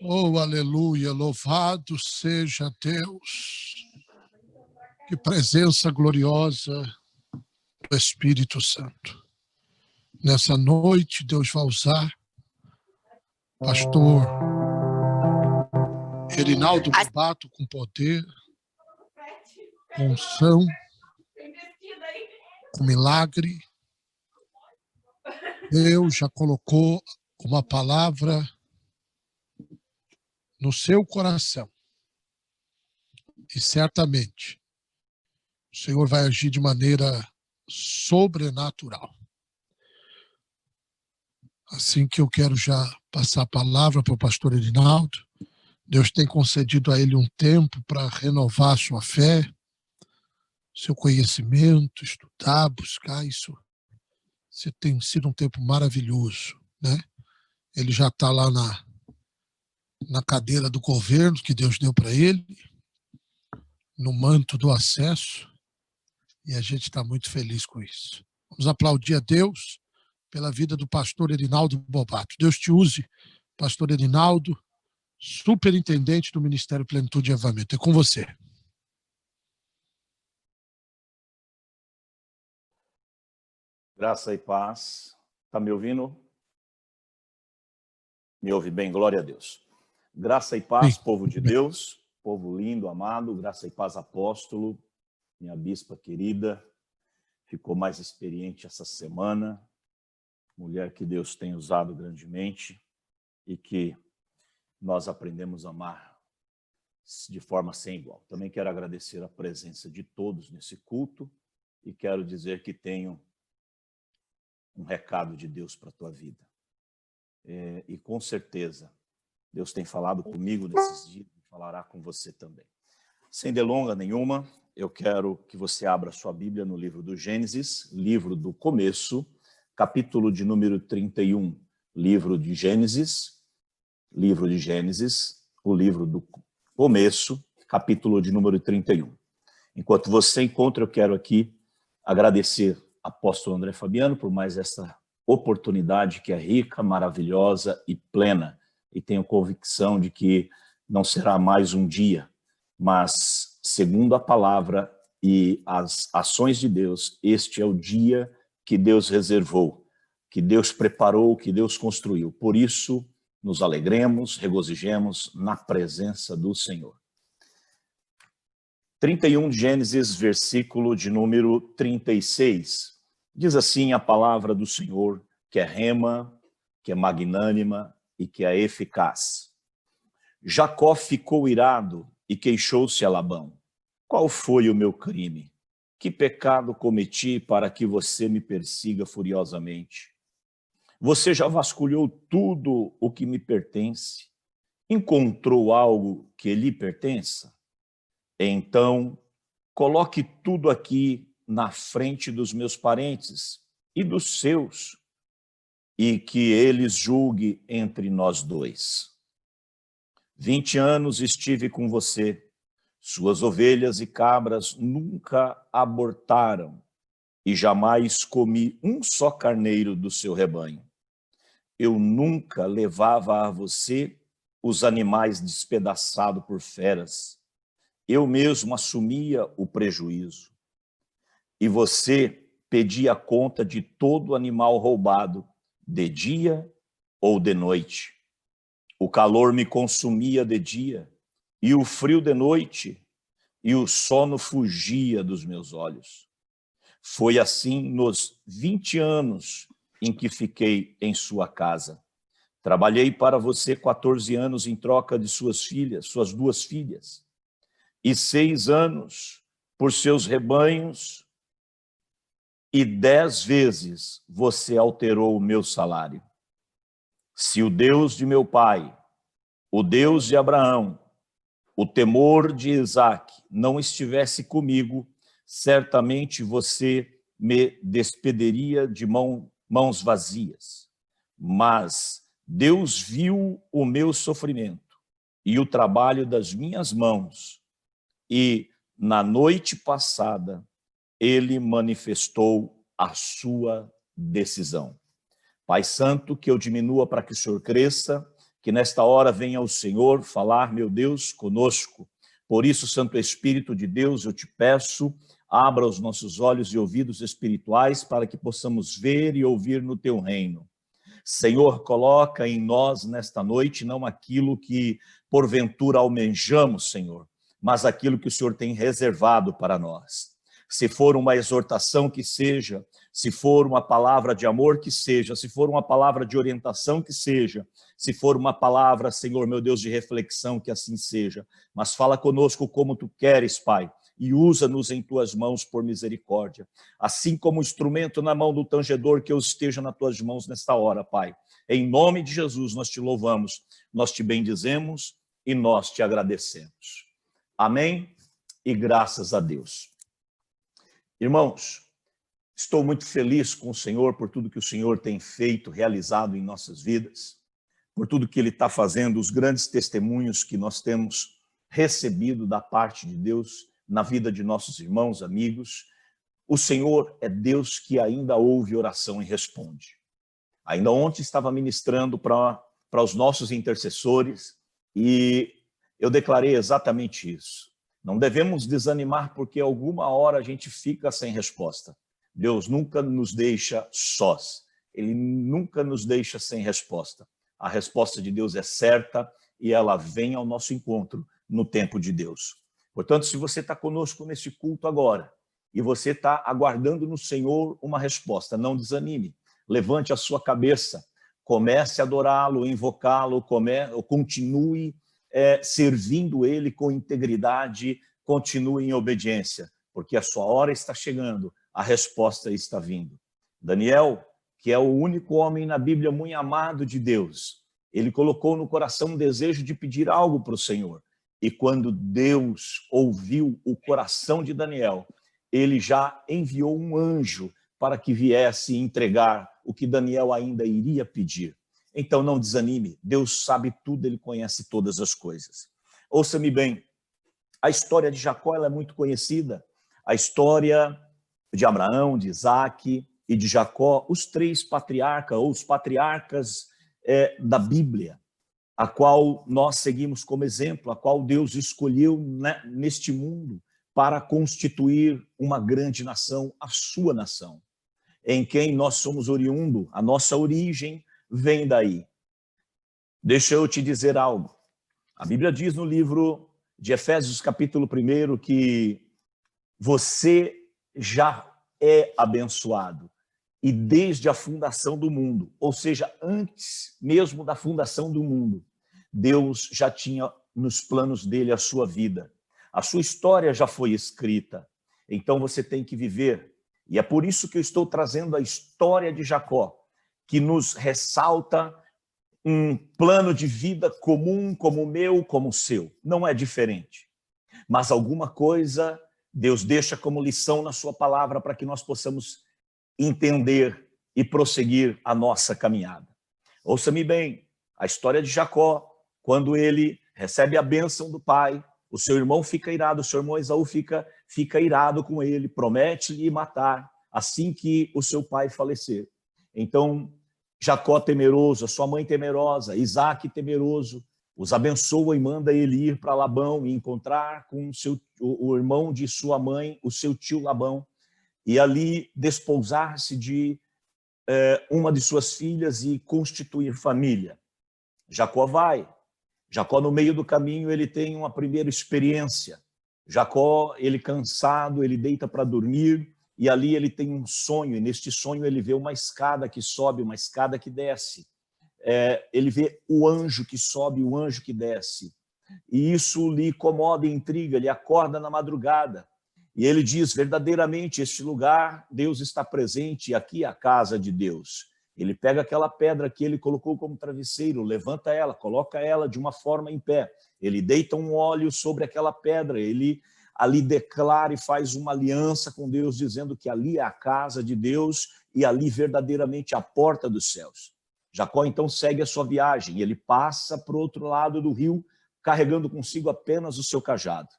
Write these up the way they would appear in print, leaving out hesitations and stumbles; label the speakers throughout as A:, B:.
A: Oh, aleluia, louvado seja Deus. Que presença gloriosa do Espírito Santo. Nessa noite, Deus vai usar pastor Erinaldo Bobato com poder, com unção, com milagre. Deus já colocou uma palavra no seu coração. E certamente o Senhor vai agir de maneira sobrenatural. Assim que eu quero já passar a palavra para o pastor Erinaldo. Deus tem concedido a ele um tempo para renovar sua fé, seu conhecimento, estudar, buscar isso. Isso tem sido um tempo maravilhoso, né? Ele já está lá na cadeira do governo que Deus deu para ele, no manto do acesso, e a gente está muito feliz com isso. Vamos aplaudir a Deus pela vida do pastor Erinaldo Bobato. Deus te use, pastor Erinaldo, superintendente do Ministério Plenitude e Avivamento. É com você.
B: Graça e paz. Está me ouvindo? Me ouve bem, glória a Deus. Graça e paz,
A: Sim.
B: povo de Deus, povo lindo, amado, graça e paz, apóstolo, minha bispa querida, ficou mais experiente essa semana, mulher que Deus tem usado grandemente e que nós aprendemos a amar de forma sem igual. Também quero agradecer a presença de todos nesse culto e quero dizer que tenho um recado de Deus para a tua vida. E com certeza, Deus tem falado comigo nesses dias e falará com você também. Sem delonga nenhuma, eu quero que você abra sua Bíblia no livro do Gênesis, livro do começo, capítulo de número 31, livro de Gênesis, o livro do começo, capítulo de número 31. Enquanto você encontra, eu quero aqui agradecer ao apóstolo André Fabiano por mais essa oportunidade que é rica, maravilhosa e plena. E tenho convicção de que não será mais um dia, mas, segundo a palavra e as ações de Deus, este é o dia que Deus reservou, que Deus preparou, que Deus construiu. Por isso, nos alegremos, regozijemos na presença do Senhor. 31 de Gênesis, versículo de número 36. Diz assim a palavra do Senhor, que é rema, que é magnânima e que é eficaz. Jacó ficou irado e queixou-se a Labão. Qual foi o meu crime? Que pecado cometi para que você me persiga furiosamente? Você já vasculhou tudo o que me pertence? Encontrou algo que lhe pertença? Então, coloque tudo aqui na frente dos meus parentes e dos seus, e que eles julguem entre nós dois. 20 anos estive com você, suas ovelhas e cabras nunca abortaram, e jamais comi um só carneiro do seu rebanho. Eu nunca levava a você os animais despedaçados por feras. Eu mesmo assumia o prejuízo. E você pedia conta de todo animal roubado, de dia ou de noite. O calor me consumia de dia, e o frio de noite, e o sono fugia dos meus olhos. Foi assim nos 20 anos em que fiquei em sua casa. Trabalhei para você 14 anos em troca de suas duas filhas, e 6 anos por seus rebanhos, e 10 vezes você alterou o meu salário. Se o Deus de meu pai, o Deus de Abraão, o temor de Isaque não estivesse comigo, certamente você me despediria de mãos vazias. Mas Deus viu o meu sofrimento e o trabalho das minhas mãos, e na noite passada ele manifestou a sua decisão. Pai Santo, que eu diminua para que o Senhor cresça, que nesta hora venha o Senhor falar, meu Deus, conosco. Por isso, Santo Espírito de Deus, eu te peço, abra os nossos olhos e ouvidos espirituais para que possamos ver e ouvir no teu reino. Senhor, coloca em nós nesta noite não aquilo que porventura almejamos, Senhor, mas aquilo que o Senhor tem reservado para nós. Se for uma exortação que seja, se for uma palavra de amor que seja, se for uma palavra de orientação que seja, se for uma palavra, Senhor, meu Deus, de reflexão, que assim seja. Mas fala conosco como tu queres, Pai, e usa-nos em tuas mãos por misericórdia. Assim como o instrumento na mão do tangedor, que eu esteja nas tuas mãos nesta hora, Pai. Em nome de Jesus nós te louvamos, nós te bendizemos e nós te agradecemos. Amém? E graças a Deus. Irmãos, estou muito feliz com o Senhor por tudo que o Senhor tem feito, realizado em nossas vidas, por tudo que Ele está fazendo, os grandes testemunhos que nós temos recebido da parte de Deus na vida de nossos irmãos, amigos. O Senhor é Deus que ainda ouve oração e responde. Ainda ontem estava ministrando para os nossos intercessores e eu declarei exatamente isso. Não devemos desanimar porque alguma hora a gente fica sem resposta. Deus nunca nos deixa sós. Ele nunca nos deixa sem resposta. A resposta de Deus é certa e ela vem ao nosso encontro no tempo de Deus. Portanto, se você está conosco nesse culto agora e você está aguardando no Senhor uma resposta, não desanime. Levante a sua cabeça, comece a adorá-lo, invocá-lo, continue servindo Ele com integridade, continue em obediência, porque a sua hora está chegando, a resposta está vindo. Daniel, que é o único homem na Bíblia muito amado de Deus, ele colocou no coração um desejo de pedir algo para o Senhor. E quando Deus ouviu o coração de Daniel, ele já enviou um anjo para que viesse entregar o que Daniel ainda iria pedir. Então não desanime, Deus sabe tudo, Ele conhece todas as coisas. Ouça-me bem, a história de Jacó ela é muito conhecida, a história de Abraão, de Isaac e de Jacó, os três patriarcas, ou os patriarcas da Bíblia, a qual nós seguimos como exemplo, a qual Deus escolheu neste mundo para constituir uma grande nação, a sua nação, em quem nós somos oriundo, a nossa origem vem daí. Deixa eu te dizer algo. A Bíblia diz no livro de Efésios, capítulo 1, que você já é abençoado. E desde a fundação do mundo, ou seja, antes mesmo da fundação do mundo, Deus já tinha nos planos dele a sua vida. A sua história já foi escrita. Então você tem que viver. E é por isso que eu estou trazendo a história de Jacó, que nos ressalta um plano de vida comum, como o meu, como o seu. Não é diferente. Mas alguma coisa Deus deixa como lição na sua palavra para que nós possamos entender e prosseguir a nossa caminhada. Ouça-me bem, a história de Jacó, quando ele recebe a bênção do pai, o seu irmão fica irado, o seu irmão Esaú fica irado com ele, promete-lhe matar assim que o seu pai falecer. Então, Jacó temeroso, a sua mãe temerosa, Isaac temeroso, os abençoa e manda ele ir para Labão e encontrar com o irmão de sua mãe, o seu tio Labão, e ali desposar-se de uma de suas filhas e constituir família. Jacó vai. Jacó, no meio do caminho, ele tem uma primeira experiência. Jacó, ele cansado, ele deita para dormir, e ali ele tem um sonho, e neste sonho ele vê uma escada que sobe, uma escada que desce. Ele vê o anjo que sobe, o anjo que desce. E isso lhe incomoda e intriga, ele acorda na madrugada. E ele diz, verdadeiramente, este lugar, Deus está presente, e aqui é a casa de Deus. Ele pega aquela pedra que ele colocou como travesseiro, levanta ela, coloca ela de uma forma em pé. Ele deita um óleo sobre aquela pedra, ele ali declara e faz uma aliança com Deus, dizendo que ali é a casa de Deus e ali verdadeiramente a porta dos céus. Jacó então segue a sua viagem e ele passa para o outro lado do rio, carregando consigo apenas o seu cajado.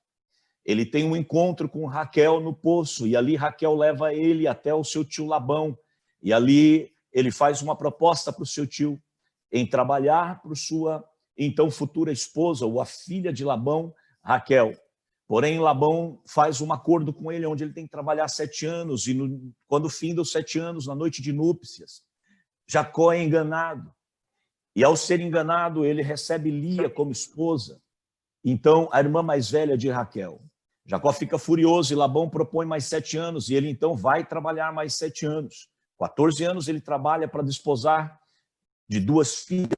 B: Ele tem um encontro com Raquel no poço e ali Raquel leva ele até o seu tio Labão e ali ele faz uma proposta para o seu tio em trabalhar então futura esposa, ou a filha de Labão, Raquel. Porém, Labão faz um acordo com ele, onde ele tem que trabalhar 7 anos, e quando finda os 7 anos, na noite de núpcias, Jacó é enganado. E ao ser enganado, ele recebe Lia como esposa. Então, a irmã mais velha de Raquel. Jacó fica furioso e Labão propõe mais 7 anos, e ele então vai trabalhar mais 7 anos. 14 anos ele trabalha para desposar de 2 filhas.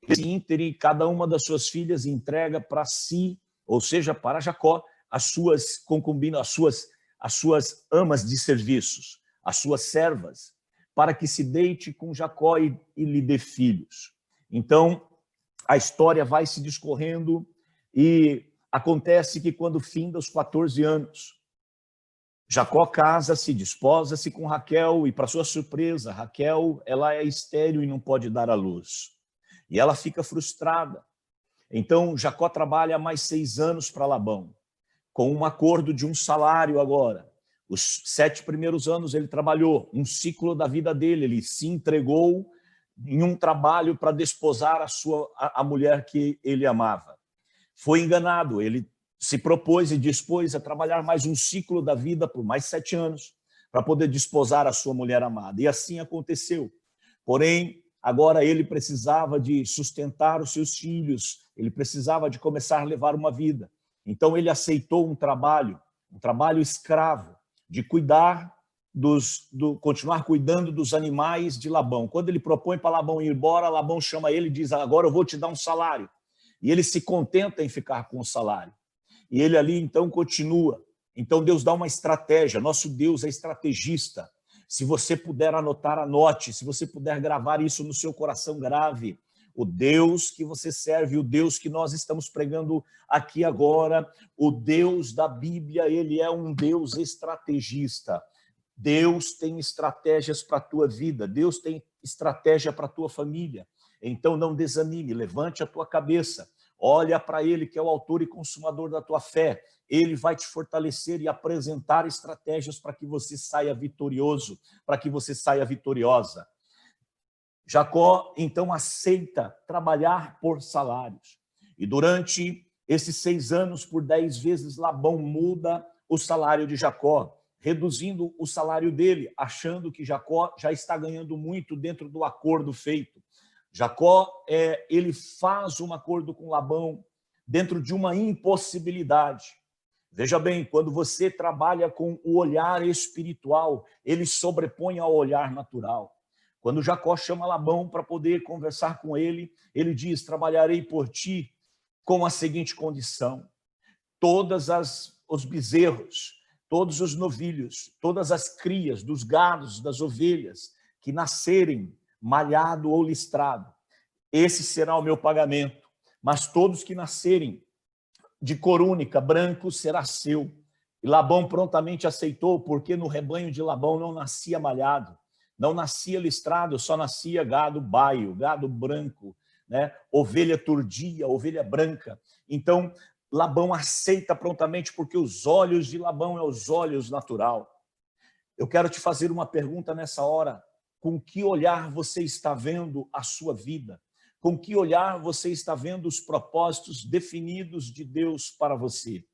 B: Esse ínterim, cada uma das suas filhas entrega para si, ou seja, para Jacó, as suas concubinas, as suas amas de serviços, as suas servas, para que se deite com Jacó e lhe dê filhos. Então, a história vai se discorrendo e acontece que quando finda os 14 anos, Jacó casa-se, desposa-se com Raquel e, para sua surpresa, Raquel ela é estéril e não pode dar à luz. E ela fica frustrada. Então, Jacó trabalha mais 6 anos para Labão, com um acordo de um salário agora. Os 7 primeiros anos ele trabalhou, um ciclo da vida dele, ele se entregou em um trabalho para desposar a mulher que ele amava. Foi enganado, ele se propôs e dispôs a trabalhar mais um ciclo da vida por mais 7 anos para poder desposar a sua mulher amada. E assim aconteceu. Porém, agora ele precisava de sustentar os seus filhos, ele precisava de começar a levar uma vida. Então ele aceitou um trabalho escravo, de cuidar continuar cuidando dos animais de Labão. Quando ele propõe para Labão ir embora, Labão chama ele e diz: agora eu vou te dar um salário. E ele se contenta em ficar com o salário. E ele ali então continua. Então Deus dá uma estratégia, nosso Deus é estrategista. Se você puder anotar, anote. Se você puder gravar isso no seu coração, grave. O Deus que você serve, o Deus que nós estamos pregando aqui agora, o Deus da Bíblia, ele é um Deus estrategista. Deus tem estratégias para a tua vida, Deus tem estratégia para a tua família. Então não desanime, levante a tua cabeça, olha para Ele que é o autor e consumador da tua fé. Ele vai te fortalecer e apresentar estratégias para que você saia vitorioso, para que você saia vitoriosa. Jacó, então, aceita trabalhar por salários. E durante esses 6 anos, por 10 vezes, Labão muda o salário de Jacó, reduzindo o salário dele, achando que Jacó já está ganhando muito dentro do acordo feito. Jacó, ele faz um acordo com Labão dentro de uma impossibilidade. Veja bem, quando você trabalha com o olhar espiritual, ele sobrepõe ao olhar natural. Quando Jacó chama Labão para poder conversar com ele, ele diz: trabalharei por ti com a seguinte condição: todos os bezerros, todos os novilhos, todas as crias dos gados, das ovelhas que nascerem malhado ou listrado, esse será o meu pagamento. Mas todos que nascerem de cor única, branco, será seu. E Labão prontamente aceitou, porque no rebanho de Labão não nascia malhado, não nascia listrado, só nascia gado baio, gado branco, né? Ovelha turdia, ovelha branca. Então, Labão aceita prontamente, porque os olhos de Labão é os olhos natural. Eu quero te fazer uma pergunta nessa hora: com que olhar você está vendo a sua vida? Com que olhar você está vendo os propósitos definidos de Deus para você?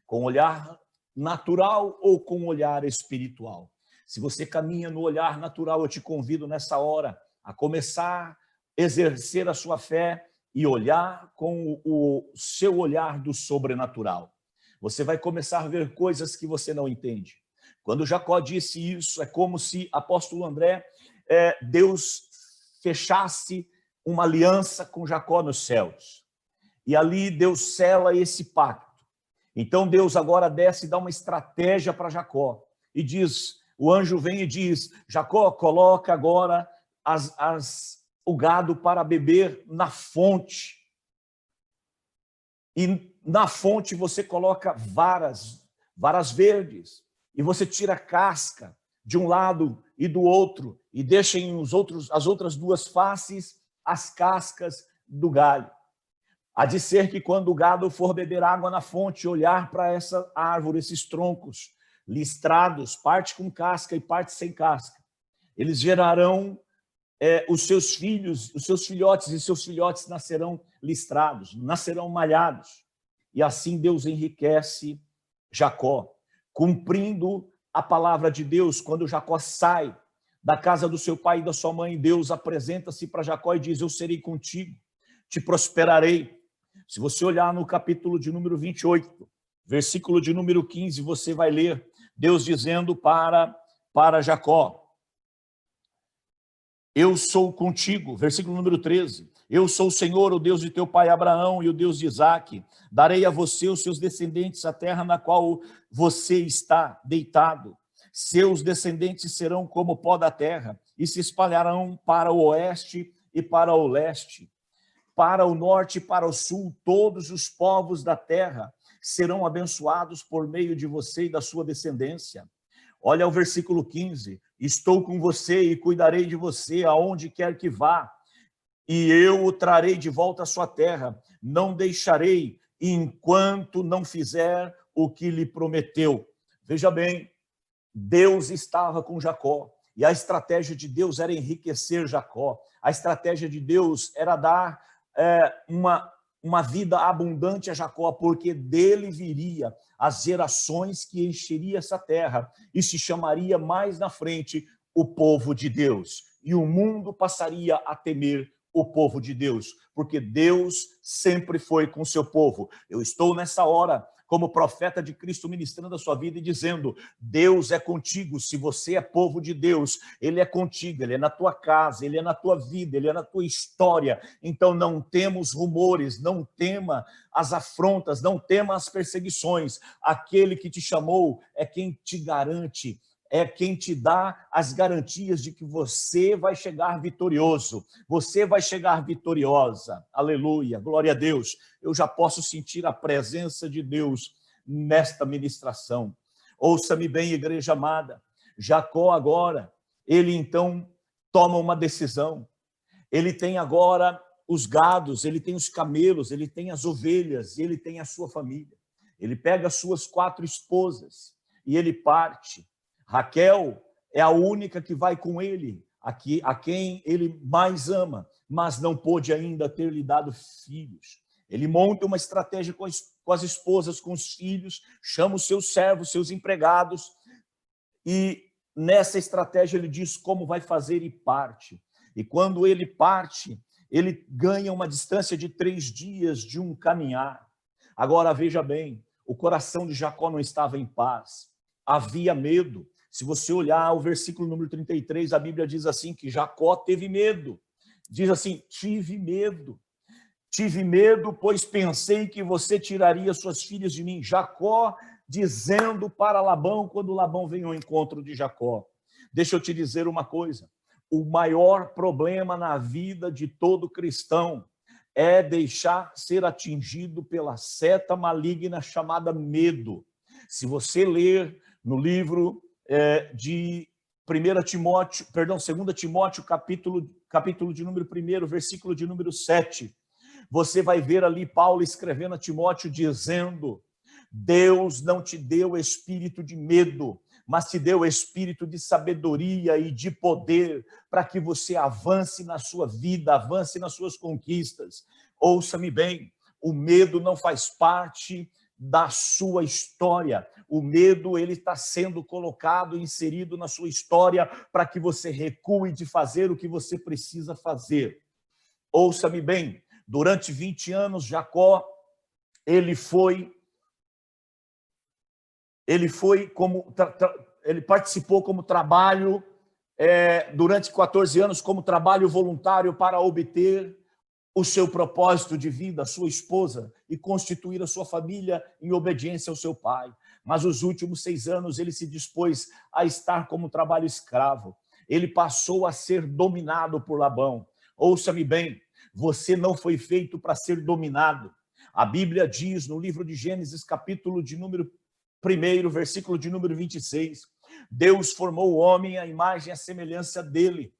B: Com olhar natural ou com olhar espiritual? Se você caminha no olhar natural, eu te convido nessa hora a começar a exercer a sua fé e olhar com o seu olhar do sobrenatural. Você vai começar a ver coisas que você não entende. Quando Jacó disse isso, é como se, apóstolo André, Deus fechasse uma aliança com Jacó nos céus. E ali Deus sela esse pacto. Então Deus agora desce e dá uma estratégia para Jacó. E diz, o anjo vem e diz: Jacó, coloca agora o gado para beber na fonte. E na fonte você coloca varas verdes. E você tira a casca de um lado e do outro. E deixa as outras 2 faces as cascas do galho. Há de ser que quando o gado for beber água na fonte, olhar para essa árvore, esses troncos listrados, parte com casca e parte sem casca, eles gerarão os seus filhos, os seus filhotes e seus filhotes nascerão listrados, nascerão malhados. E assim Deus enriquece Jacó, cumprindo a palavra de Deus. Quando Jacó sai da casa do seu pai e da sua mãe, Deus apresenta-se para Jacó e diz: eu serei contigo, te prosperarei. Se você olhar no capítulo de número 28, versículo de número 15, você vai ler Deus dizendo para Jacó: eu sou contigo. Versículo número 13. Eu sou o Senhor, o Deus de teu pai Abraão e o Deus de Isaque. Darei a você, os seus descendentes, a terra na qual você está deitado. Seus descendentes serão como o pó da terra e se espalharão para o oeste e para o leste, para o norte e para o sul. Todos os povos da terra serão abençoados por meio de você e da sua descendência. Olha o versículo 15. Estou com você e cuidarei de você aonde quer que vá, e eu o trarei de volta à sua terra. Não deixarei enquanto não fizer o que lhe prometeu. Veja bem, Deus estava com Jacó, e a estratégia de Deus era enriquecer Jacó. A estratégia de Deus era dar uma vida abundante a Jacó, porque dele viria as gerações que encheria essa terra e se chamaria mais na frente o povo de Deus. E o mundo passaria a temer o povo de Deus, porque Deus sempre foi com o seu povo. Eu estou nessa hora como profeta de Cristo ministrando a sua vida e dizendo: Deus é contigo. Se você é povo de Deus, Ele é contigo, Ele é na tua casa, Ele é na tua vida, Ele é na tua história. Então não temos rumores, não tema as afrontas, não tema as perseguições. Aquele que te chamou é quem te garante, é quem te dá as garantias de que você vai chegar vitorioso, você vai chegar vitoriosa. Aleluia, glória a Deus. Eu já posso sentir a presença de Deus nesta ministração. Ouça-me bem, igreja amada. Jacó agora, ele então toma uma decisão. Ele tem agora os gados, ele tem os camelos, ele tem as ovelhas, ele tem a sua família. Ele pega as suas 4 esposas e ele parte. Raquel é a única que vai com ele, a quem ele mais ama, mas não pôde ainda ter lhe dado filhos. Ele monta uma estratégia com as esposas, com os filhos, chama os seus servos, seus empregados, e nessa estratégia ele diz como vai fazer e parte. E quando ele parte, ele ganha uma distância de 3 dias de um caminhar. Agora veja bem, o coração de Jacó não estava em paz, havia medo. Se você olhar o versículo número 33, a Bíblia diz assim que Jacó teve medo. Diz assim: tive medo, pois pensei que você tiraria suas filhas de mim. Jacó dizendo para Labão, quando Labão vem ao encontro de Jacó. Deixa eu te dizer uma coisa: o maior problema na vida de todo cristão é deixar ser atingido pela seta maligna chamada medo. Se você ler no livro de 2 Timóteo, capítulo de número 1, versículo de número 7, você vai ver ali Paulo escrevendo a Timóteo dizendo: Deus não te deu espírito de medo, mas te deu espírito de sabedoria e de poder, para que você avance na sua vida, avance nas suas conquistas. Ouça-me bem, o medo não faz parte da sua história. O medo, ele está sendo colocado, inserido na sua história para que você recue de fazer o que você precisa fazer. Ouça-me bem, durante 20 anos, Jacó, ele participou como trabalho, durante 14 anos, como trabalho voluntário para obter o seu propósito de vida, a sua esposa, e constituir a sua família em obediência ao seu pai. Mas os últimos 6 anos ele se dispôs a estar como trabalho escravo. Ele passou a ser dominado por Labão. Ouça-me bem, você não foi feito para ser dominado. A Bíblia diz no livro de Gênesis, capítulo de número 1, versículo de número 26, Deus formou o homem à imagem e à semelhança dele,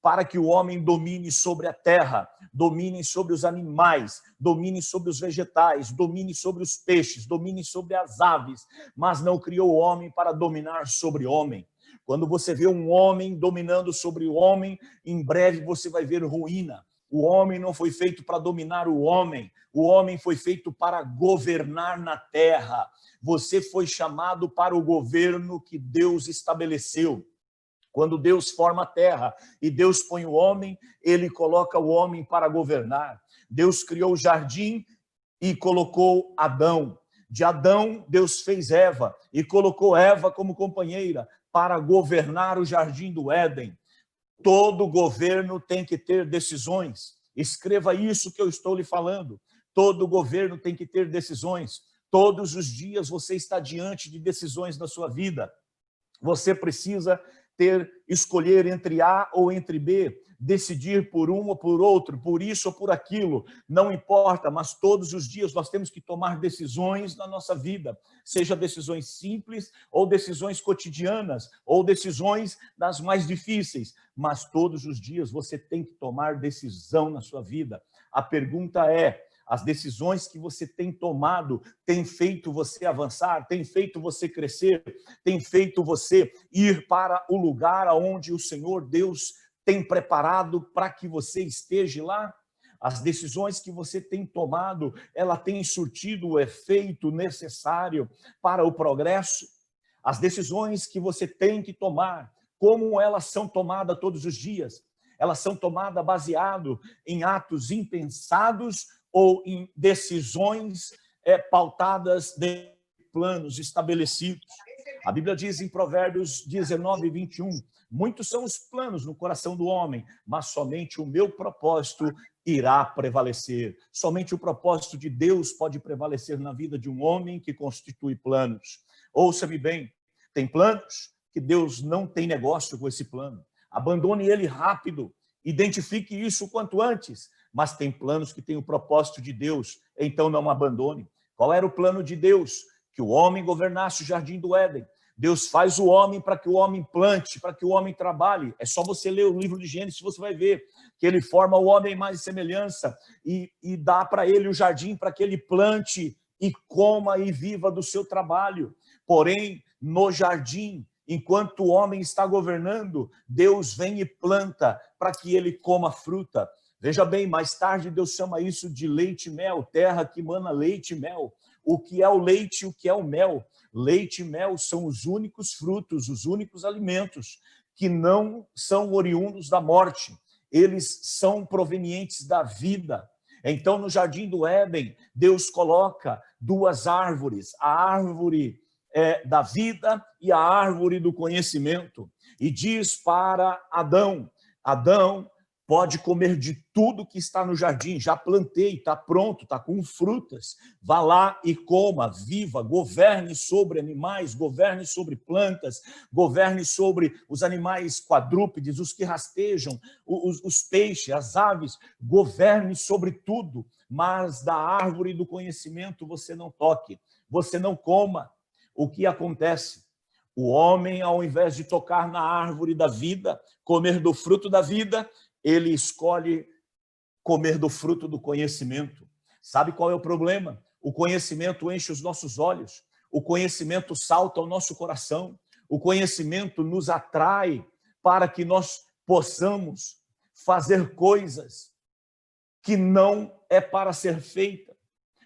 B: para que o homem domine sobre a terra, domine sobre os animais, domine sobre os vegetais, domine sobre os peixes, domine sobre as aves, mas não criou o homem para dominar sobre o homem. Quando você vê um homem dominando sobre o homem, em breve você vai ver ruína. O homem não foi feito para dominar o homem foi feito para governar na terra. Você foi chamado para o governo que Deus estabeleceu. Quando Deus forma a terra e Deus põe o homem, ele coloca o homem para governar. Deus criou o jardim e colocou Adão. De Adão, Deus fez Eva e colocou Eva como companheira para governar o jardim do Éden. Todo governo tem que ter decisões. Escreva isso que eu estou lhe falando. Todo governo tem que ter decisões. Todos os dias você está diante de decisões na sua vida. Você precisa escolher entre A ou entre B, decidir por um ou por outro, por isso ou por aquilo, não importa, mas todos os dias nós temos que tomar decisões na nossa vida, seja decisões simples ou decisões cotidianas, ou decisões das mais difíceis, mas todos os dias você tem que tomar decisão na sua vida. A pergunta é: as decisões que você tem tomado têm feito você avançar, têm feito você crescer, têm feito você ir para o lugar onde o Senhor Deus tem preparado para que você esteja lá? As decisões que você tem tomado, ela tem surtido o efeito necessário para o progresso? As decisões que você tem que tomar, como elas são tomadas todos os dias? Elas são tomadas baseado em atos impensados ou em decisões pautadas de planos estabelecidos. A Bíblia diz em Provérbios 19, 21, muitos são os planos no coração do homem, mas somente o meu propósito irá prevalecer. Somente o propósito de Deus pode prevalecer na vida de um homem que constitui planos. Ouça-me bem, tem planos que Deus não tem negócio com esse plano. Abandone ele rápido, identifique isso o quanto antes. Mas tem planos que têm o propósito de Deus, então não abandone. Qual era o plano de Deus? Que o homem governasse o jardim do Éden. Deus faz o homem para que o homem plante, para que o homem trabalhe. É só você ler o livro de Gênesis, você vai ver que ele forma o homem mais semelhança e dá para ele o jardim para que ele plante e coma e viva do seu trabalho. Porém, no jardim, enquanto o homem está governando, Deus vem e planta para que ele coma fruta. Veja bem, mais tarde Deus chama isso de leite e mel, terra que emana leite e mel. O que é o leite e o que é o mel? Leite e mel são os únicos frutos, os únicos alimentos que não são oriundos da morte. Eles são provenientes da vida. Então, no jardim do Éden, Deus coloca duas árvores, a árvore da vida e a árvore do conhecimento. E diz para Adão, Adão, pode comer de tudo que está no jardim, já plantei, está pronto, está com frutas. Vá lá e coma, viva, governe sobre animais, governe sobre plantas, governe sobre os animais quadrúpedes, os que rastejam, os peixes, as aves, governe sobre tudo, mas da árvore do conhecimento você não toque, você não coma. O que acontece? O homem, ao invés de tocar na árvore da vida, comer do fruto da vida, ele escolhe comer do fruto do conhecimento. Sabe qual é o problema? O conhecimento enche os nossos olhos, o conhecimento salta ao nosso coração, o conhecimento nos atrai para que nós possamos fazer coisas que não é para ser feita.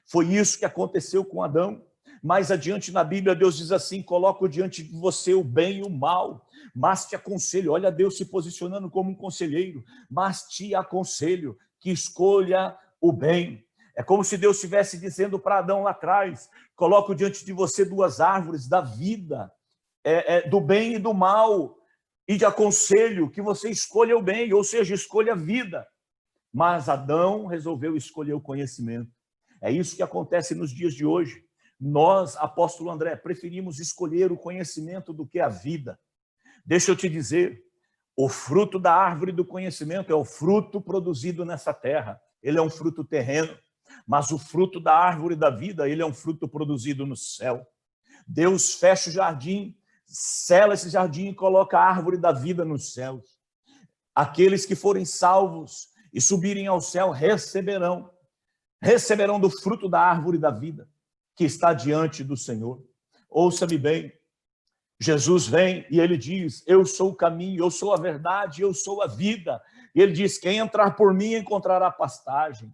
B: Foi isso que aconteceu com Adão. Mais adiante na Bíblia, Deus diz assim, coloco diante de você o bem e o mal, mas te aconselho, olha Deus se posicionando como um conselheiro, mas te aconselho que escolha o bem. É como se Deus estivesse dizendo para Adão lá atrás, coloco diante de você duas árvores da vida, do bem e do mal, e te aconselho que você escolha o bem, ou seja, escolha a vida. Mas Adão resolveu escolher o conhecimento. É isso que acontece nos dias de hoje. Nós, apóstolo André, preferimos escolher o conhecimento do que a vida. Deixa eu te dizer, o fruto da árvore do conhecimento é o fruto produzido nessa terra. Ele é um fruto terreno, mas o fruto da árvore da vida, ele é um fruto produzido no céu. Deus fecha o jardim, sela esse jardim e coloca a árvore da vida nos céus. Aqueles que forem salvos e subirem ao céu receberão do fruto da árvore da vida que está diante do Senhor. Ouça-me bem, Jesus vem e ele diz, eu sou o caminho, eu sou a verdade, eu sou a vida. E ele diz, quem entrar por mim encontrará pastagem.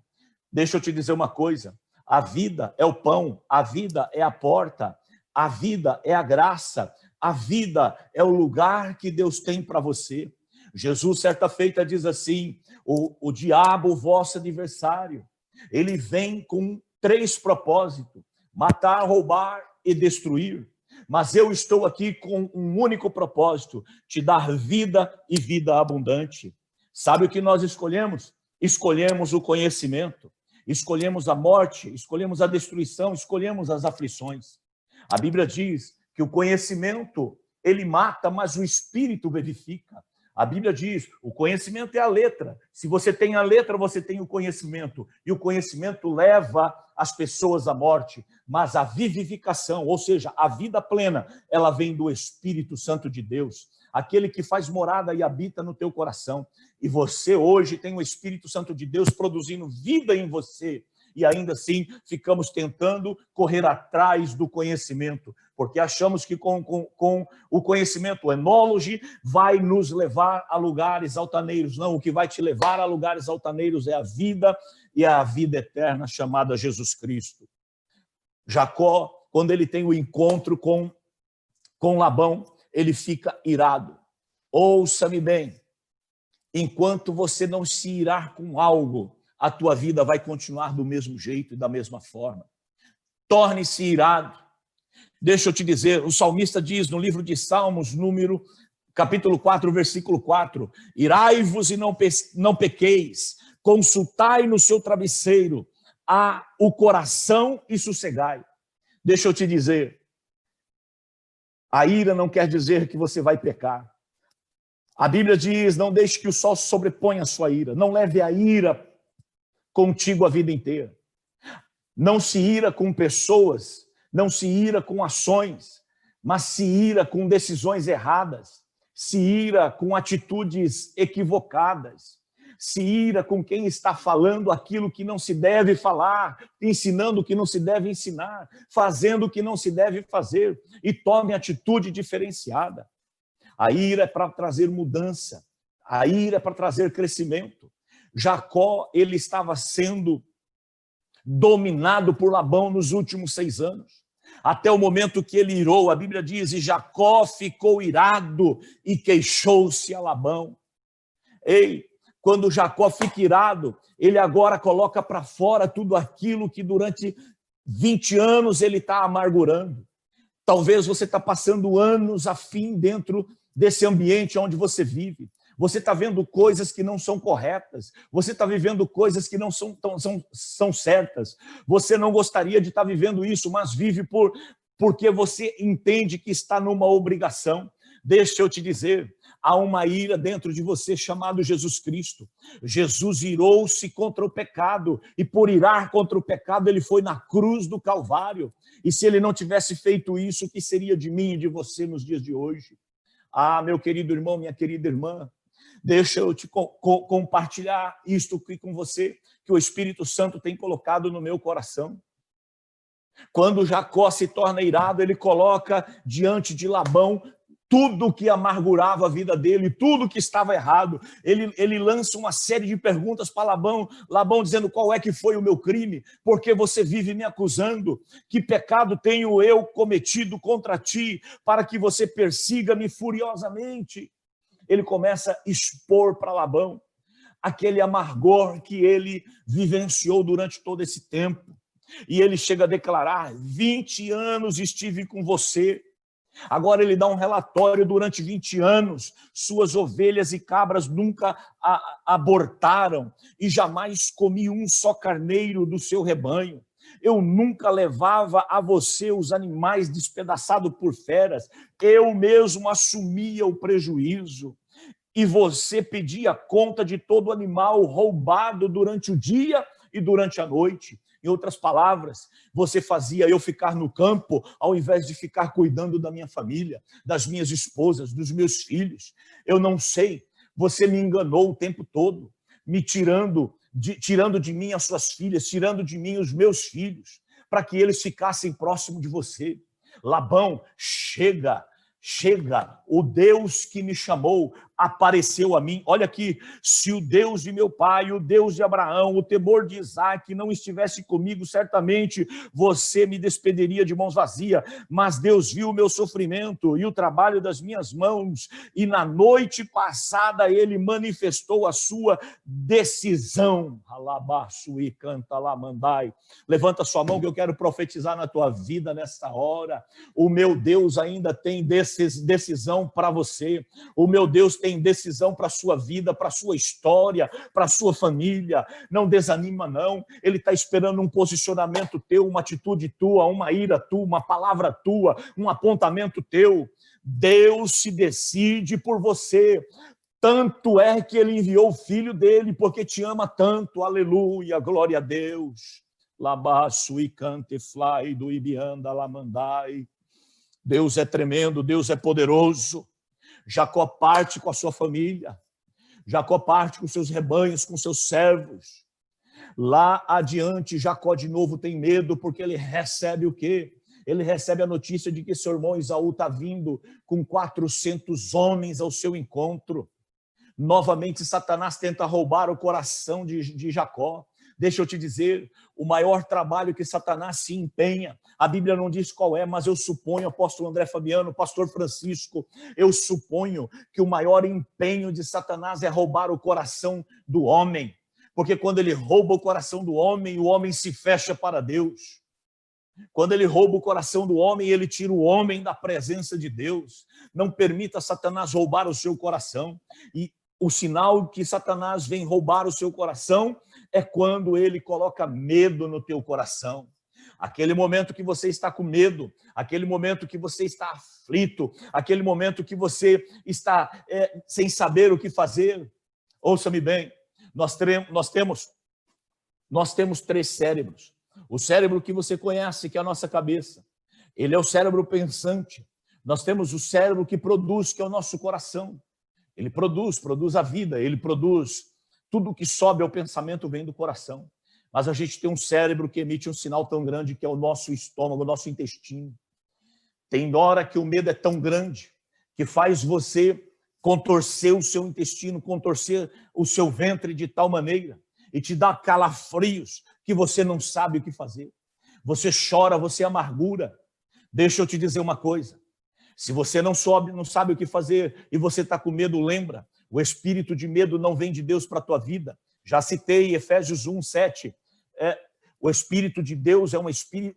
B: Deixa eu te dizer uma coisa, a vida é o pão, a vida é a porta, a vida é a graça, a vida é o lugar que Deus tem para você. Jesus, certa feita, diz assim, o diabo, o vosso adversário, ele vem com 3 propósitos, matar, roubar e destruir. Mas eu estou aqui com um único propósito, te dar vida e vida abundante. Sabe o que nós escolhemos? Escolhemos o conhecimento, escolhemos a morte, escolhemos a destruição, escolhemos as aflições. A Bíblia diz que o conhecimento, ele mata, mas o espírito vivifica. A Bíblia diz, o conhecimento é a letra. Se você tem a letra, você tem o conhecimento. E o conhecimento leva as pessoas à morte. Mas a vivificação, ou seja, a vida plena, ela vem do Espírito Santo de Deus. Aquele que faz morada e habita no teu coração. E você hoje tem o Espírito Santo de Deus produzindo vida em você. E ainda assim ficamos tentando correr atrás do conhecimento, porque achamos que com o conhecimento, o enólogo vai nos levar a lugares altaneiros. Não, o que vai te levar a lugares altaneiros é a vida, e a vida eterna chamada Jesus Cristo. Jacó, quando ele tem o encontro com Labão, ele fica irado. Ouça-me bem, enquanto você não se irar com algo, a tua vida vai continuar do mesmo jeito e da mesma forma. Torne-se irado. Deixa eu te dizer, o salmista diz no livro de Salmos, capítulo 4, versículo 4, irai-vos e não pequeis, consultai no seu travesseiro o coração e sossegai. Deixa eu te dizer, a ira não quer dizer que você vai pecar. A Bíblia diz, não deixe que o sol sobreponha a sua ira, não leve a ira contigo a vida inteira. Não se ira com pessoas, não se ira com ações, mas se ira com decisões erradas, se ira com atitudes equivocadas, se ira com quem está falando aquilo que não se deve falar, ensinando o que não se deve ensinar, fazendo o que não se deve fazer, e tome atitude diferenciada. A ira é para trazer mudança, a ira é para trazer crescimento. Jacó, ele estava sendo dominado por Labão nos últimos 6 anos, até o momento que ele irou. A Bíblia diz, e Jacó ficou irado e queixou-se a Labão. Ei, quando Jacó fica irado, ele agora coloca para fora tudo aquilo que durante 20 anos ele está amargurando. Talvez você está passando anos a fim dentro desse ambiente onde você vive. Você está vendo coisas que não são corretas. Você está vivendo coisas que não são certas. Você não gostaria de estar vivendo isso, mas vive porque você entende que está numa obrigação. Deixa eu te dizer, há uma ira dentro de você chamado Jesus Cristo. Jesus irou-se contra o pecado, e por irar contra o pecado, ele foi na cruz do Calvário. E se ele não tivesse feito isso, o que seria de mim e de você nos dias de hoje? Ah, meu querido irmão, minha querida irmã, deixa eu te compartilhar isto aqui com você, que o Espírito Santo tem colocado no meu coração. Quando Jacó se torna irado, ele coloca diante de Labão tudo que amargurava a vida dele, tudo que estava errado. Ele lança uma série de perguntas para Labão dizendo, qual é que foi o meu crime? Porque você vive me acusando? Que pecado tenho eu cometido contra ti, para que você persiga-me furiosamente? Ele começa a expor para Labão aquele amargor que ele vivenciou durante todo esse tempo. E ele chega a declarar, 20 anos estive com você. Agora ele dá um relatório, durante 20 anos, suas ovelhas e cabras nunca abortaram, e jamais comi um só carneiro do seu rebanho. Eu nunca levava a você os animais despedaçados por feras, eu mesmo assumia o prejuízo. E você pedia conta de todo animal roubado durante o dia e durante a noite. Em outras palavras, você fazia eu ficar no campo ao invés de ficar cuidando da minha família, das minhas esposas, dos meus filhos. Eu não sei, você me enganou o tempo todo, me tirando de mim as suas filhas, tirando de mim os meus filhos, para que eles ficassem próximo de você. Labão chega Chega, o Deus que me chamou apareceu a mim. Olha aqui, se o Deus de meu pai, o Deus de Abraão, o temor de Isaac não estivesse comigo, certamente você me despediria de mãos vazias. Mas Deus viu o meu sofrimento e o trabalho das minhas mãos, e na noite passada ele manifestou a sua decisão. Alabaço e canta lamandai. Levanta sua mão que eu quero profetizar na tua vida nesta hora. O meu Deus ainda tem decisão para você. O meu Deus tem decisão para a sua vida, para a sua história, para a sua família. Não desanima, não. Ele está esperando um posicionamento teu, uma atitude tua, uma ira tua, uma palavra tua, um apontamento teu. Deus se decide por você. Tanto é que ele enviou o filho dele, porque te ama tanto. Aleluia, glória a Deus. Labaço e cante fly do ibianda lamandai. Deus é tremendo, Deus é poderoso. Jacó parte com a sua família. Jacó parte com seus rebanhos, com seus servos. Lá adiante, Jacó de novo tem medo, porque ele recebe o quê? Ele recebe a notícia de que seu irmão Esaú está vindo com 400 homens ao seu encontro. Novamente, Satanás tenta roubar o coração de Jacó. Deixa eu te dizer, o maior trabalho que Satanás se empenha, a Bíblia não diz qual é, mas eu suponho, apóstolo André Fabiano, pastor Francisco, eu suponho que o maior empenho de Satanás é roubar o coração do homem, porque quando ele rouba o coração do homem, o homem se fecha para Deus. Quando ele rouba o coração do homem, ele tira o homem da presença de Deus. Não permita Satanás roubar o seu coração. E o sinal que Satanás vem roubar o seu coração é quando ele coloca medo no teu coração. Aquele momento que você está com medo, aquele momento que você está aflito, aquele momento que você está sem saber o que fazer. Ouça-me bem, nós temos 3 cérebros. O cérebro que você conhece, que é a nossa cabeça, ele é o cérebro pensante. Nós temos o cérebro que produz, que é o nosso coração. Ele produz a vida, ele produz tudo que sobe ao pensamento vem do coração. Mas a gente tem um cérebro que emite um sinal tão grande que é o nosso estômago, o nosso intestino. Tem hora que o medo é tão grande que faz você contorcer o seu intestino, contorcer o seu ventre de tal maneira e te dá calafrios que você não sabe o que fazer. Você chora, você amargura. Deixa eu te dizer uma coisa. Se você não sabe o que fazer e você está com medo, lembra, o espírito de medo não vem de Deus para a tua vida. Já citei Efésios 1:7. O espírito de Deus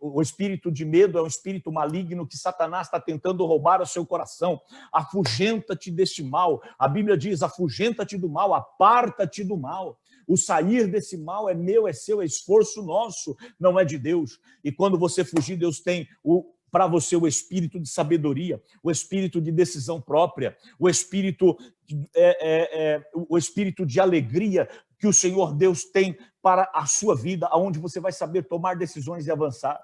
B: o espírito de medo é um espírito maligno que Satanás está tentando roubar o seu coração. Afugenta-te deste mal. A Bíblia diz, afugenta-te do mal, aparta-te do mal. O sair desse mal é meu, é seu, é esforço nosso, não é de Deus. E quando você fugir, Deus tem para você o espírito de sabedoria, o espírito de decisão própria, o espírito de alegria que o Senhor Deus tem para a sua vida, aonde você vai saber tomar decisões e avançar.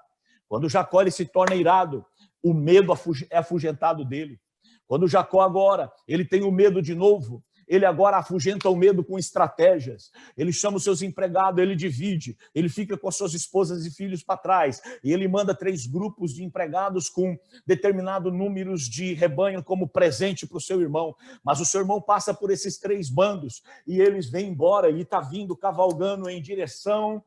B: Quando Jacó ele se torna irado, o medo é afugentado dele. Quando Jacó agora ele tem o medo de novo, ele agora afugenta o medo com estratégias. Ele chama os seus empregados, ele divide, ele fica com as suas esposas e filhos para trás. E ele manda 3 grupos de empregados com determinado número de rebanho como presente para o seu irmão. Mas o seu irmão passa por esses 3 bandos e eles vêm embora e está vindo cavalgando em direção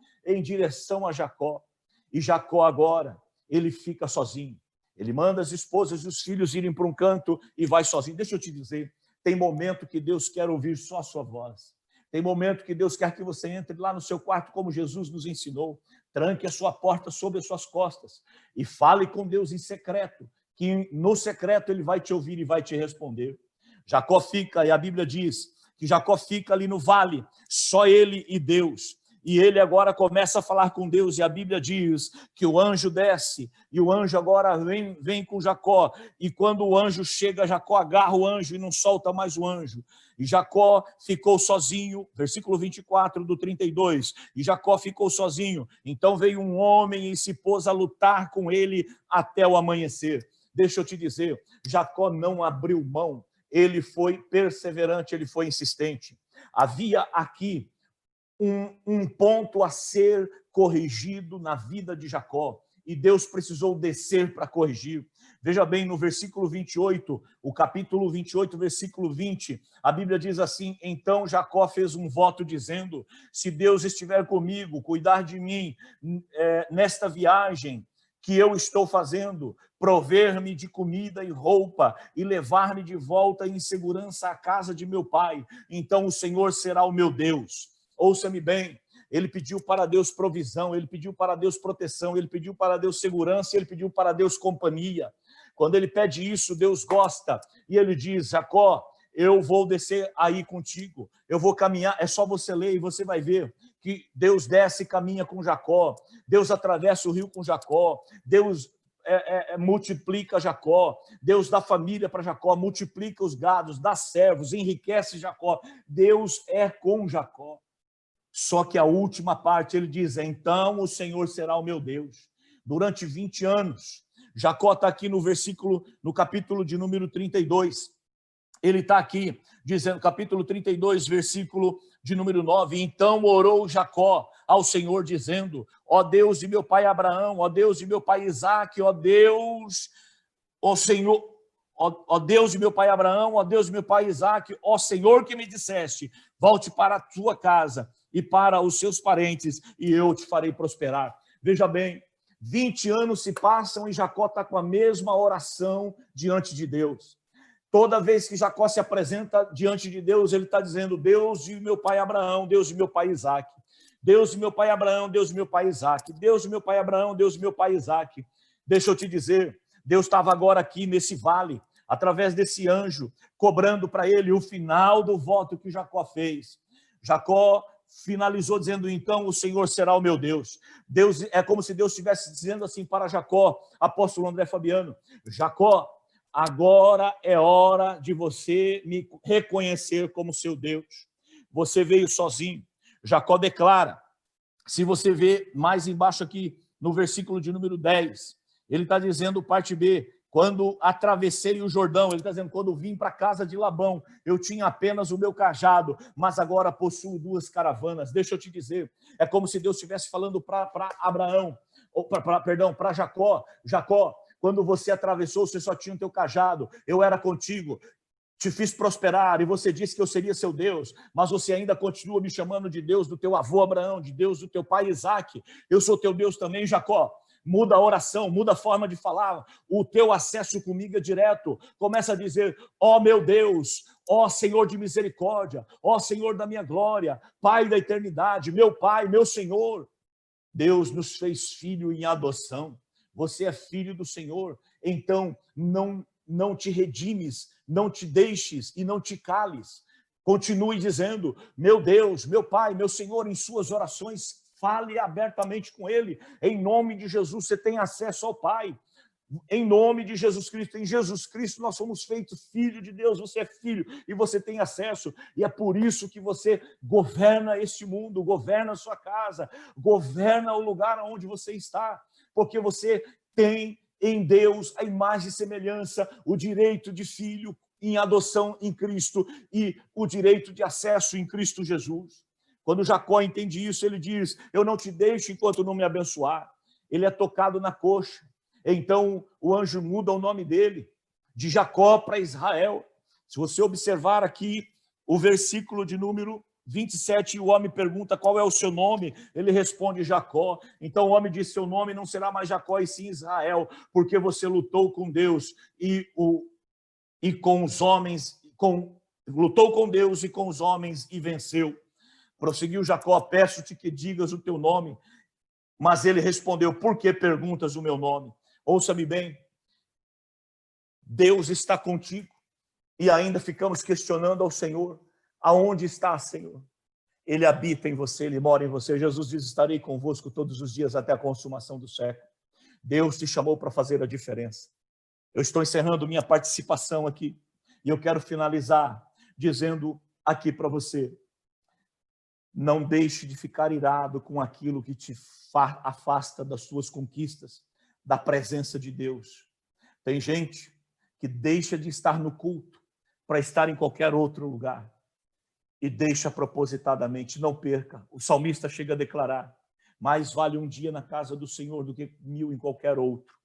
B: a Jacó. E Jacó agora, ele fica sozinho. Ele manda as esposas e os filhos irem para um canto e vai sozinho. Deixa eu te dizer, tem momento que Deus quer ouvir só a sua voz. Tem momento que Deus quer que você entre lá no seu quarto, como Jesus nos ensinou. Tranque a sua porta sobre as suas costas e fale com Deus em secreto, que no secreto ele vai te ouvir e vai te responder. Jacó fica, e a Bíblia diz que Jacó fica ali no vale, só ele e Deus. E ele agora começa a falar com Deus, e a Bíblia diz que o anjo desce, e o anjo agora vem com Jacó, e quando o anjo chega, Jacó agarra o anjo e não solta mais o anjo. E Jacó ficou sozinho, versículo 24 do 32, e Jacó ficou sozinho, então veio um homem e se pôs a lutar com ele até o amanhecer. Deixa eu te dizer, Jacó não abriu mão, ele foi perseverante, ele foi insistente. Havia aqui um ponto a ser corrigido na vida de Jacó. e Deus precisou descer para corrigir. Veja bem, no versículo 28, o capítulo 28, versículo 20, a Bíblia diz assim: então Jacó fez um voto dizendo: se Deus estiver comigo, cuidar de mim nesta viagem que eu estou fazendo, prover-me de comida e roupa e levar-me de volta em segurança à casa de meu pai, então o Senhor será o meu Deus. Ouça-me bem, ele pediu para Deus provisão, ele pediu para Deus proteção, ele pediu para Deus segurança, ele pediu para Deus companhia. Quando ele pede isso, Deus gosta, e ele diz: Jacó, eu vou descer aí contigo, eu vou caminhar, é só você ler e você vai ver que Deus desce e caminha com Jacó, Deus atravessa o rio com Jacó, Deus multiplica Jacó, Deus dá família para Jacó, multiplica os gados, dá servos, enriquece Jacó, Deus é com Jacó. Só que a última parte ele diz: então o Senhor será o meu Deus. Durante 20 anos, Jacó está aqui no capítulo de número 32, ele está aqui dizendo, capítulo 32, versículo de número 9, então orou Jacó ao Senhor dizendo: ó Deus de meu pai Abraão, ó Deus de meu pai Isaque, ó Deus, ó Senhor, ó Deus de meu pai Abraão, ó Deus de meu pai Isaque, ó Senhor que me disseste, volte para a tua casa e para os seus parentes, e eu te farei prosperar. Veja bem, 20 anos se passam e Jacó está com a mesma oração diante de Deus. Toda vez que Jacó se apresenta diante de Deus, ele está dizendo: Deus de meu pai Abraão, Deus de meu pai Isaque, Deus de meu pai Abraão, Deus de meu pai Isaque, Deus de meu pai Abraão, Deus de meu pai Isaque. Deixa eu te dizer, Deus estava agora aqui nesse vale, através desse anjo, cobrando para ele o final do voto que Jacó fez. Jacó finalizou dizendo: então o Senhor será o meu Deus. Deus é como se Deus estivesse dizendo assim para Jacó, apóstolo André Fabiano: Jacó, agora é hora de você me reconhecer como seu Deus. Você veio sozinho. Jacó declara, se você vê mais embaixo aqui, no versículo de número 10, ele está dizendo, parte B, quando atravessei o Jordão, ele está dizendo, quando vim para a casa de Labão, eu tinha apenas o meu cajado, mas agora possuo 2 caravanas. Deixa eu te dizer, é como se Deus estivesse falando para Abraão, para Jacó: Jacó, quando você atravessou, você só tinha o teu cajado, eu era contigo, te fiz prosperar, e você disse que eu seria seu Deus, mas você ainda continua me chamando de Deus do teu avô Abraão, de Deus do teu pai Isaque. Eu sou teu Deus também, Jacó. Muda a oração, muda a forma de falar, o teu acesso comigo é direto. Começa a dizer: ó meu Deus, ó Senhor de misericórdia, ó Senhor da minha glória, Pai da eternidade, meu Pai, meu Senhor. Deus nos fez filho em adoção. Você é filho do Senhor, então não te redimes, não te deixes e não te cales. Continue dizendo: meu Deus, meu Pai, meu Senhor, em suas orações, fale abertamente com Ele. Em nome de Jesus, você tem acesso ao Pai. Em nome de Jesus Cristo, em Jesus Cristo nós somos feitos filho de Deus, você é filho e você tem acesso, e é por isso que você governa este mundo, governa a sua casa, governa o lugar onde você está, porque você tem em Deus a imagem e semelhança, o direito de filho em adoção em Cristo e o direito de acesso em Cristo Jesus. Quando Jacó entende isso, ele diz: eu não te deixo enquanto não me abençoar. Ele é tocado na coxa. Então o anjo muda o nome dele, de Jacó para Israel. Se você observar aqui o versículo de número 27, o homem pergunta: qual é o seu nome? Ele responde: Jacó. Então o homem diz: seu nome não será mais Jacó, e sim Israel, porque você lutou com Deus e com os homens, lutou com Deus e com os homens e venceu. Prosseguiu Jacó: peço-te que digas o teu nome. Mas ele respondeu: por que perguntas o meu nome? Ouça-me bem, Deus está contigo, e ainda ficamos questionando ao Senhor: aonde está, Senhor? Ele habita em você, ele mora em você. Jesus diz: estarei convosco todos os dias até a consumação do século. Deus te chamou para fazer a diferença. Eu estou encerrando minha participação aqui, e eu quero finalizar dizendo aqui para você: não deixe de ficar irado com aquilo que te afasta das suas conquistas, da presença de Deus. Tem gente que deixa de estar no culto para estar em qualquer outro lugar e deixa propositadamente. Não perca. O salmista chega a declarar: Mais vale um dia na casa do Senhor do que 1000 em qualquer outro.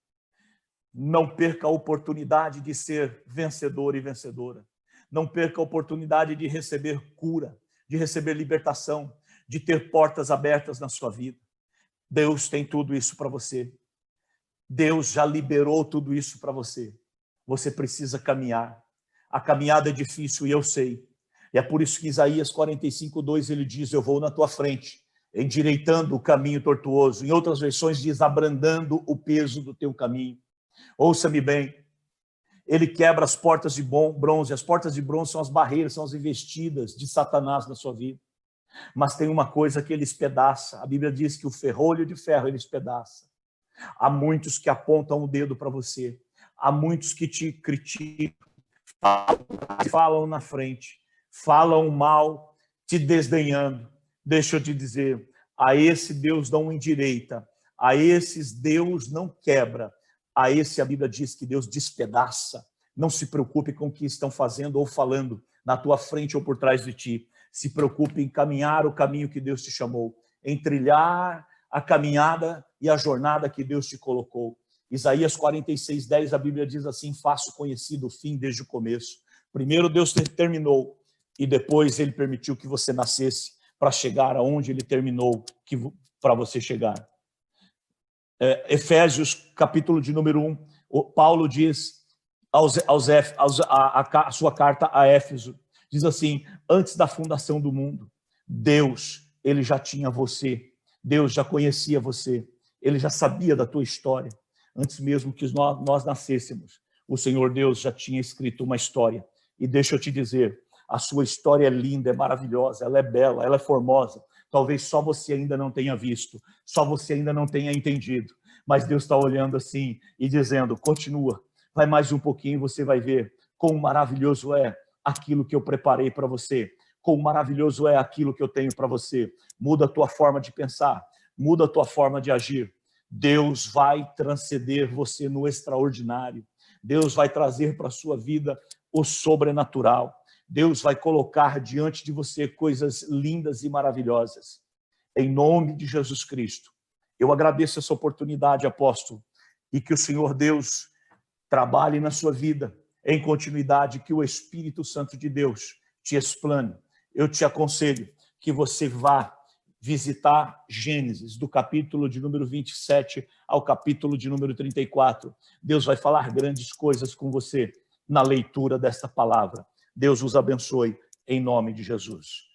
B: Não perca a oportunidade de ser vencedor e vencedora. Não perca a oportunidade de receber cura, de receber libertação, de ter portas abertas na sua vida. Deus tem tudo isso para você. Deus já liberou tudo isso para você. Você precisa caminhar. A caminhada é difícil e eu sei. E é por isso que Isaías 45:2 ele diz: eu vou na tua frente, endireitando o caminho tortuoso. Em outras versões diz: abrandando o peso do teu caminho. Ouça-me bem. Ele quebra as portas de bronze. As portas de bronze são as barreiras, são as investidas de Satanás na sua vida. Mas tem uma coisa que ele espedaça. A Bíblia diz que o ferrolho de ferro ele espedaça. Há muitos que apontam o dedo para você. Há muitos que te criticam, falam na frente, falam mal, te desdenhando. Deixa eu te dizer, a esse Deus não endireita, a esses Deus não quebra, a esse a Bíblia diz que Deus despedaça. Não se preocupe com o que estão fazendo ou falando na tua frente ou por trás de ti. Se preocupe em caminhar o caminho que Deus te chamou, em trilhar a caminhada e a jornada que Deus te colocou. Isaías 46:10, a Bíblia diz assim: faço conhecido o fim desde o começo. Primeiro Deus terminou e depois ele permitiu que você nascesse para chegar aonde ele terminou para você chegar. Efésios, capítulo de número 1, Paulo diz a sua carta a Éfeso, diz assim: antes da fundação do mundo, Deus, ele já tinha você, Deus já conhecia você, ele já sabia da tua história. Antes mesmo que nós nascêssemos, o Senhor Deus já tinha escrito uma história. E deixa eu te dizer, a sua história é linda, é maravilhosa, ela é bela, ela é formosa. Talvez só você ainda não tenha visto, só você ainda não tenha entendido. Mas Deus está olhando assim e dizendo: continua, vai mais um pouquinho e você vai ver quão maravilhoso é aquilo que eu preparei para você, quão maravilhoso é aquilo que eu tenho para você. Muda a tua forma de pensar, muda a tua forma de agir. Deus vai transcender você no extraordinário. Deus vai trazer para a sua vida o sobrenatural. Deus vai colocar diante de você coisas lindas e maravilhosas. Em nome de Jesus Cristo, eu agradeço essa oportunidade, apóstolo, e que o Senhor Deus trabalhe na sua vida em continuidade, que o Espírito Santo de Deus te explane. Eu te aconselho que você vá visitar Gênesis, do capítulo de número 27 ao capítulo de número 34. Deus vai falar grandes coisas com você na leitura desta palavra. Deus os abençoe, em nome de Jesus.